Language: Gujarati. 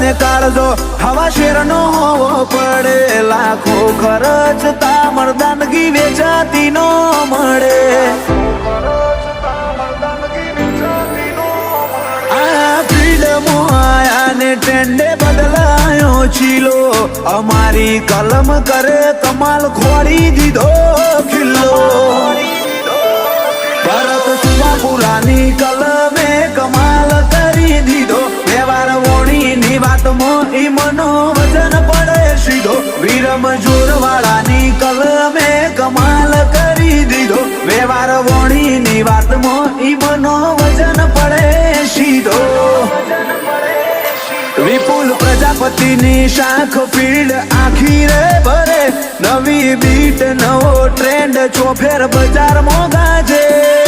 ને કાળજો હવા શેરનો હોવો પડે લાખો ખર્ચતા મર્દાનગી વેચાતી નો મળે આ ફ્રીડમો આયા ને ટ્રેન્ડે બદલાયો ચીલો અમારી કલમ કરે કમાલ ખોડી દીધો ખિલ્લો ભરત સુમાપુરાની કલમે કમાલ કરી દીધો વ્યવહાર વોણીની વાતમાં ઈ મનો વજન પડે સીધો વીરમ જોરવાળાની કલમે કમાલ કરી દીધો વ્યવહાર વોણીની વાતમાં ઈ મનો વજન પડે સીધો વિપુલ પ્રજાપતિની શાખ ફીલ્ડ આખી રે ભરે નવી બીટ નવો ટ્રેન્ડ ચોફેર બજારમાં ગાજે